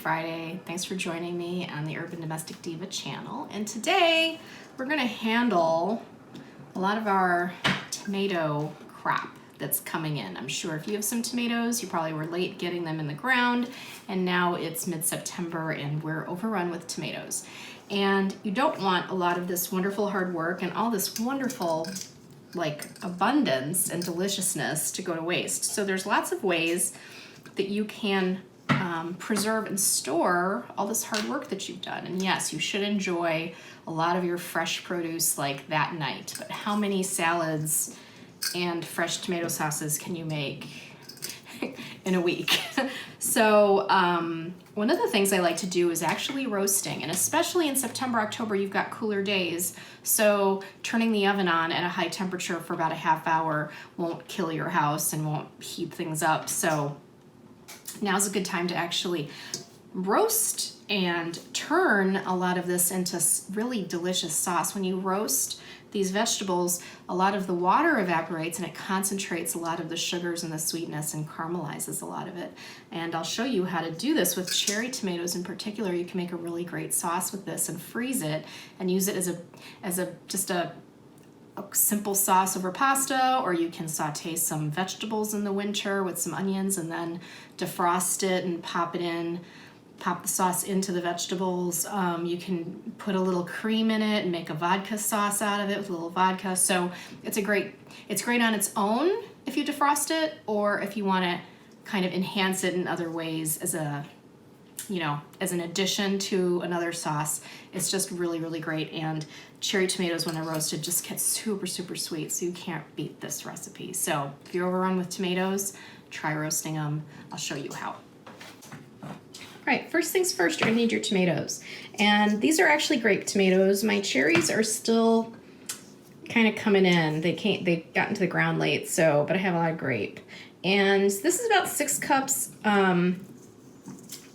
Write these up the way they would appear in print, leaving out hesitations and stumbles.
Friday. Thanks for joining me on the Urban Domestic Diva channel. And today we're going to handle a lot of our tomato crop that's coming in. I'm sure if you have some tomatoes, you probably were late getting them in the ground, and now it's mid-September and we're overrun with tomatoes. And you don't want a lot of this wonderful hard work and all this wonderful abundance and deliciousness to go to waste. So there's lots of ways that you can preserve and store all this hard work that you've done. And yes, you should enjoy a lot of your fresh produce like that night, but how many salads and fresh tomato sauces can you make in a week? So one of the things I like to do is actually roasting, and especially in September, October, you've got cooler days. So turning the oven on at a high temperature for about a half hour won't kill your house and won't heat things up. So now's a good time to actually roast and turn a lot of this into really delicious sauce. When you roast these vegetables, a lot of the water evaporates and it concentrates a lot of the sugars and the sweetness and caramelizes a lot of it. And I'll show you how to do this with cherry tomatoes in particular. You can make a really great sauce with this and freeze it and use it as a simple sauce over pasta, or you can saute some vegetables in the winter with some onions and then defrost it and pop the sauce into the vegetables. You can put a little cream in it and make a vodka sauce out of it with a little vodka. So it's great on its own if you defrost it, or if you want to kind of enhance it in other ways as an addition to another sauce. It's just really, really great. And cherry tomatoes, when they're roasted, just get super, super sweet. So you can't beat this recipe. So if you're overrun with tomatoes, try roasting them. I'll show you how. All right, first things first, you're gonna need your tomatoes. And these are actually grape tomatoes. My cherries are still kind of coming in. They got into the ground late, but I have a lot of grape. And this is about 6 cups.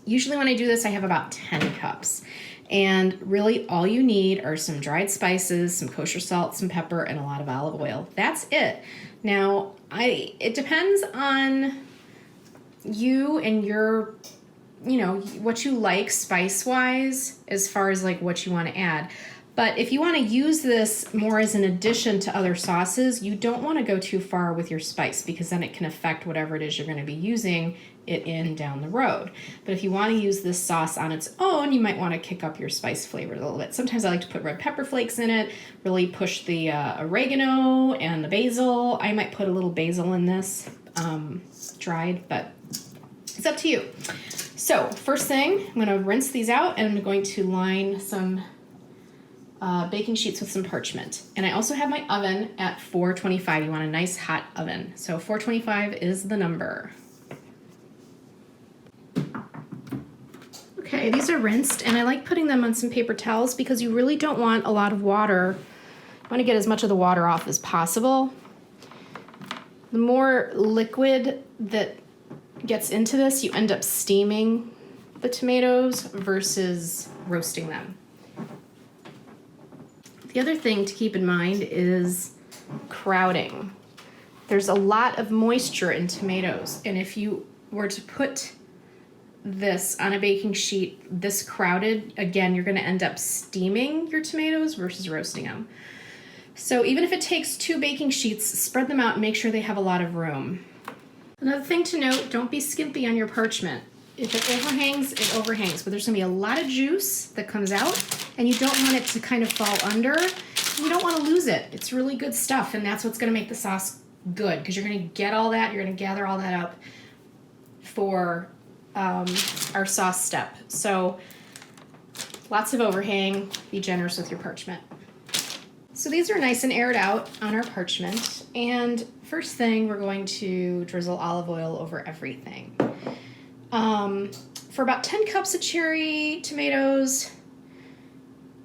Usually when I do this, I have about 10 cups. And really all you need are some dried spices, some kosher salt, some pepper, and a lot of olive oil. That's it. Now, it depends on you and your, what you like spice-wise as far as what you want to add. But if you want to use this more as an addition to other sauces, you don't want to go too far with your spice, because then it can affect whatever it is you're going to be using it in down the road. But if you want to use this sauce on its own, you might want to kick up your spice flavor a little bit. Sometimes I like to put red pepper flakes in it, really push the oregano and the basil. I might put a little basil in this, dried, but it's up to you. So first thing, I'm going to rinse these out, and I'm going to line some baking sheets with some parchment. And I also have my oven at 425. You want a nice hot oven. So 425 is the number. Okay, these are rinsed, and I like putting them on some paper towels because you really don't want a lot of water. You want to get as much of the water off as possible. The more liquid that gets into this, you end up steaming the tomatoes versus roasting them. The other thing to keep in mind is crowding. There's a lot of moisture in tomatoes, and if you were to put this on a baking sheet this crowded, again, you're going to end up steaming your tomatoes versus roasting them. So even if it takes 2 baking sheets, spread them out and make sure they have a lot of room. Another thing to note, don't be skimpy on your parchment. If it overhangs, it overhangs, but there's going to be a lot of juice that comes out, and you don't want it to kind of fall under. You don't want to lose it. It's really good stuff, and that's what's going to make the sauce good, because you're going to get all that, you're going to gather all that up for our sauce step. So lots of overhang, be generous with your parchment. So these are nice and aired out on our parchment, and first thing, we're going to drizzle olive oil over everything. For about 10 cups of cherry tomatoes,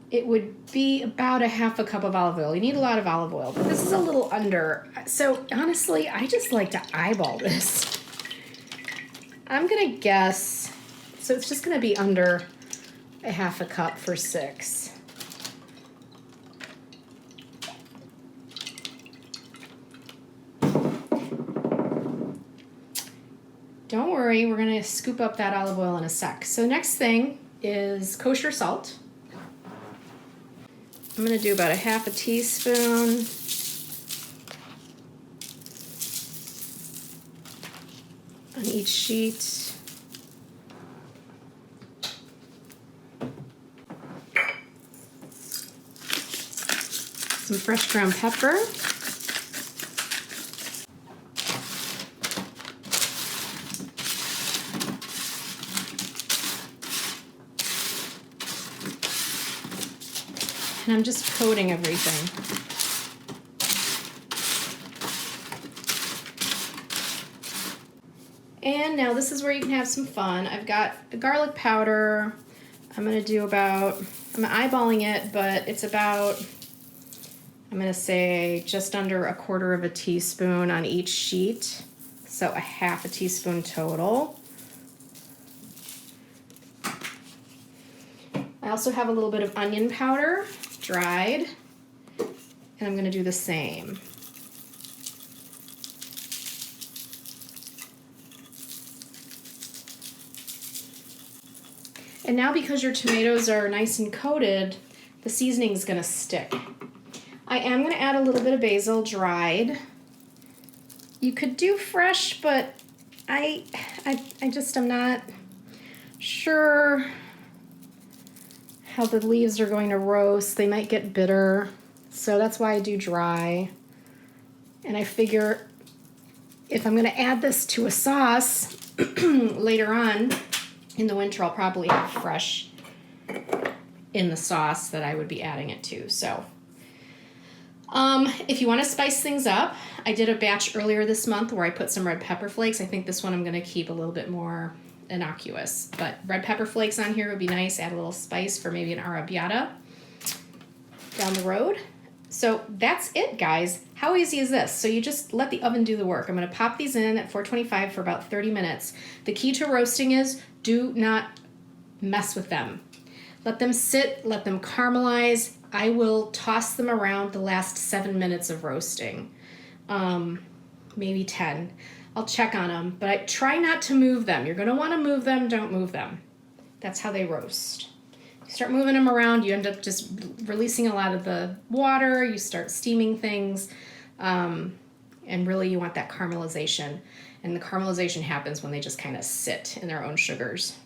it would be about a half a cup of olive oil. You need a lot of olive oil, but this is a little under. So honestly, I just like to eyeball this. I'm gonna guess, so it's just gonna be under a half a cup for 6. don't worry, we're gonna scoop up that olive oil in a sec. So next thing is kosher salt. I'm gonna do about a half a teaspoon. On each sheet. Some fresh ground pepper. And I'm just coating everything. And now this is where you can have some fun. I've got the garlic powder. I'm gonna do about, I'm eyeballing it, but it's about, I'm gonna say just under a quarter of a teaspoon on each sheet. So a half a teaspoon total. I also have a little bit of onion powder, dried, and I'm gonna do the same. And now because your tomatoes are nice and coated, the seasoning's gonna stick. I am gonna add a little bit of basil, dried. You could do fresh, but I just am not sure how the leaves are going to roast. They might get bitter, so that's why I do dry. And I figure if I'm gonna add this to a sauce later on in the winter, I'll probably have fresh in the sauce that I would be adding it to. So if you want to spice things up, I did a batch earlier this month where I put some red pepper flakes. I think this one I'm going to keep a little bit more innocuous, but red pepper flakes on here would be nice. Add a little spice for maybe an arrabbiata down the road. So that's it, guys. How easy is this? So you just let the oven do the work. I'm going to pop these in at 425 for about 30 minutes. The key to roasting is do not mess with them. Let them sit, let them caramelize. I will toss them around the last 7 minutes of roasting, maybe 10. I'll check on them, but I try not to move them. You're gonna wanna move them, don't move them. That's how they roast. You start moving them around, you end up just releasing a lot of the water, you start steaming things, and really you want that caramelization. And the caramelization happens when they just kind of sit in their own sugars.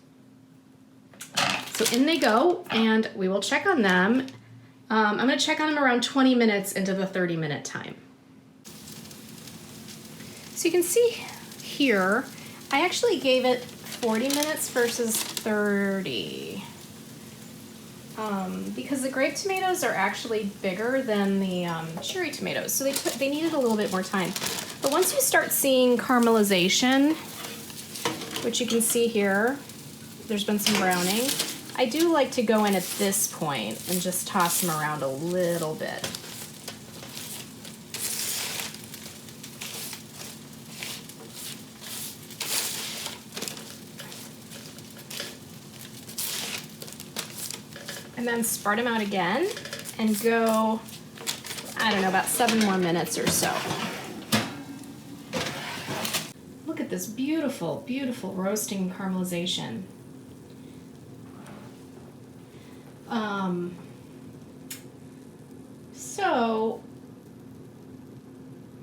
So in they go, and we will check on them. I'm gonna check on them around 20 minutes into the 30-minute time. So you can see here, I actually gave it 40 minutes versus 30. Because the grape tomatoes are actually bigger than the cherry tomatoes, so they needed a little bit more time. But once you start seeing caramelization, which you can see here, there's been some browning. I do like to go in at this point and just toss them around a little bit. And then spread them out again and go, I don't know, about 7 more minutes or so. Look at this beautiful, beautiful roasting caramelization. So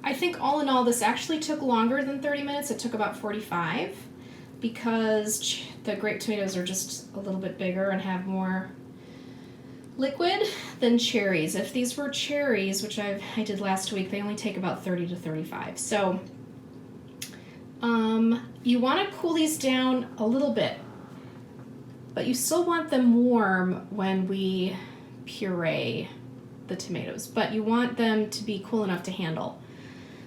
I think all in all this actually took longer than 30 minutes. It took about 45 because the grape tomatoes are just a little bit bigger and have more liquid than cherries. If these were cherries, which I did last week, they only take about 30 to 35. So you want to cool these down a little bit, but you still want them warm when we puree the tomatoes, but you want them to be cool enough to handle.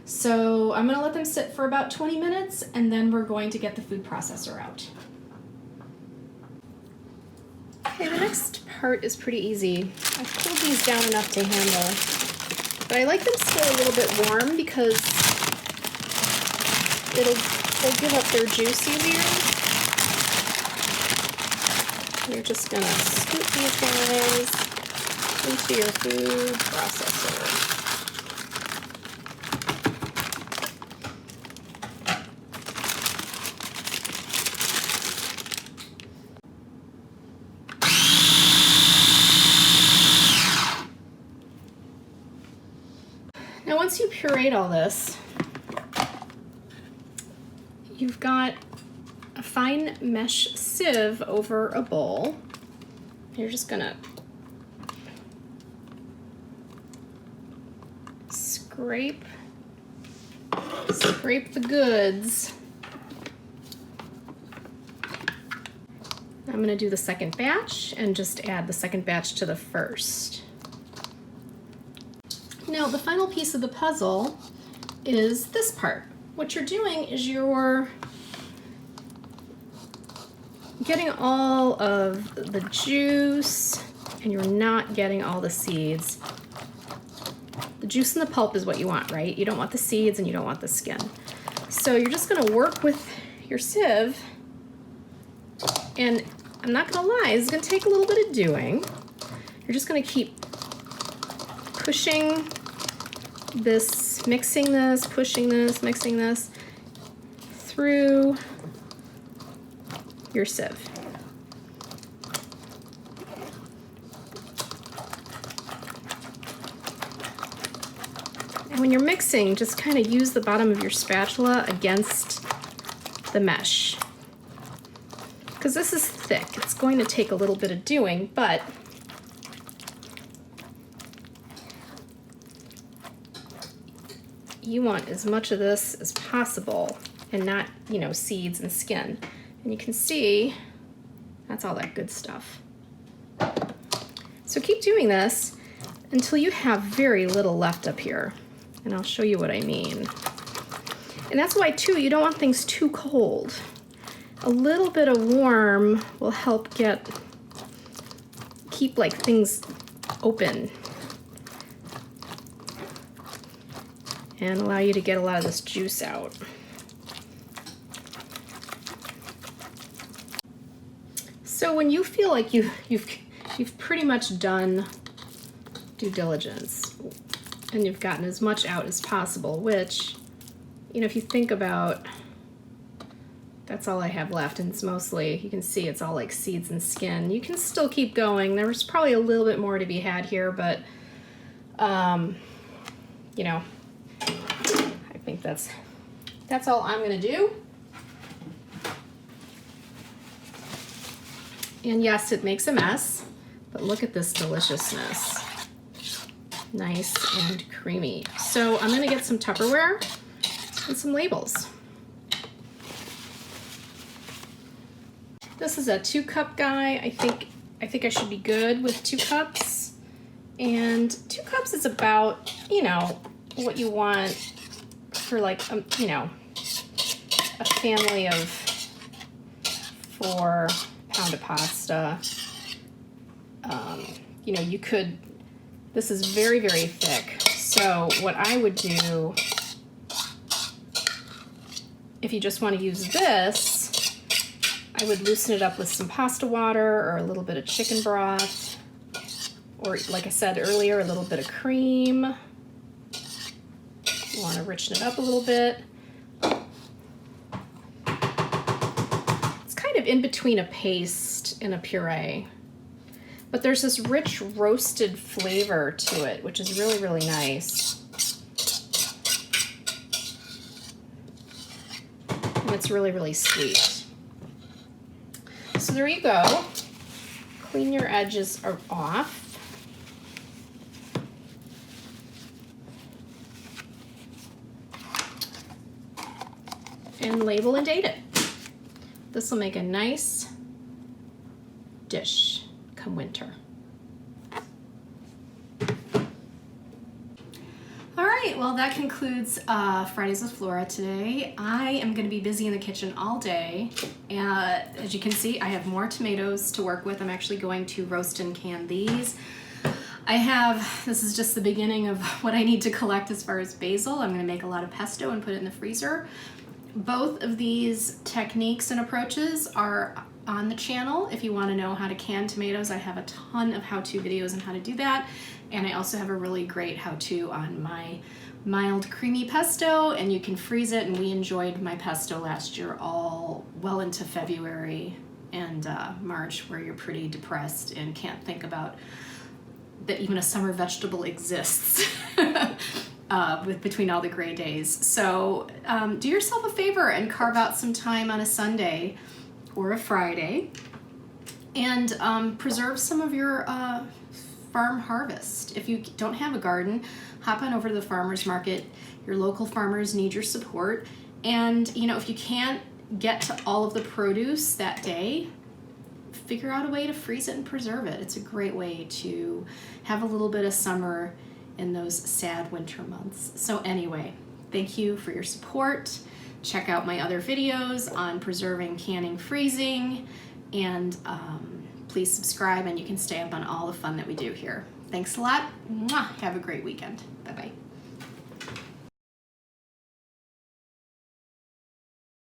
So I'm gonna let them sit for about 20 minutes and then we're going to get the food processor out. Okay, the next part is pretty easy. I've cooled these down enough to handle, but I like them still a little bit warm because they'll give up their juice easier. You're just gonna scoop these guys into your food processor. once you pureed all this, you've got a fine mesh sieve over a bowl. You're just gonna scrape the goods. I'm gonna do the second batch and just add the second batch to the first. Now the final piece of the puzzle is this part. What you're doing is you're getting all of the juice and you're not getting all the seeds. The juice and the pulp is what you want, right? You don't want the seeds and you don't want the skin. So you're just gonna work with your sieve, and I'm not gonna lie, it's gonna take a little bit of doing. You're just gonna keep pushing this, mixing this, pushing this, mixing this through your sieve. And when you're mixing, just kind of use the bottom of your spatula against the mesh. Because this is thick, it's going to take a little bit of doing, but you want as much of this as possible and not, you know, seeds and skin. And you can see that's all that good stuff. So keep doing this until you have very little left up here. And I'll show you what I mean. And that's why too, you don't want things too cold. A little bit of warm will help keep like things open and allow you to get a lot of this juice out. So when you feel like you've pretty much done due diligence and you've gotten as much out as possible, which, you know, if you think about, that's all I have left, and it's mostly, you can see it's all like seeds and skin. You can still keep going. There's probably a little bit more to be had here, but you know, I think that's all I'm gonna do. And yes, it makes a mess, but look at this deliciousness. Nice and creamy. So I'm gonna get some Tupperware and some labels. This is a 2-cup guy. I think I should be good with 2 cups. And 2 cups is about, you know, what you want for like, you know, a family of 4 pound of pasta. You know, you could, this is very, very thick. So what I would do, if you just want to use this, I would loosen it up with some pasta water or a little bit of chicken broth, or like I said earlier, a little bit of cream. You want to richen it up a little bit. It's kind of in between a paste and a puree, but there's this rich roasted flavor to it, which is really, really nice. And it's really, really sweet. So there you go. Clean your edges off. And label and date it. This will make a nice dish come winter. All right, well that concludes Fridays with Flora today. I am going to be busy in the kitchen all day. As you can see, I have more tomatoes to work with. I'm actually going to roast and can these. This is just the beginning of what I need to collect as far as basil. I'm going to make a lot of pesto and put it in the freezer. Both of these techniques and approaches are on the channel. If you want to know how to can tomatoes, I have a ton of how-to videos on how to do that. And I also have a really great how-to on my mild creamy pesto, and you can freeze it. And we enjoyed my pesto last year all well into February and March, where you're pretty depressed and can't think about that even a summer vegetable exists. between all the gray days. So do yourself a favor and carve out some time on a Sunday or a Friday and preserve some of your farm harvest. If you don't have a garden, hop on over to the farmer's market. Your local farmers need your support. And if you can't get to all of the produce that day, figure out a way to freeze it and preserve it. It's a great way to have a little bit of summer in those sad winter months. So anyway, thank you for your support. Check out my other videos on preserving, canning, freezing, and please subscribe and you can stay up on all the fun that we do here. Thanks a lot. Mwah. Have a great weekend. Bye-bye.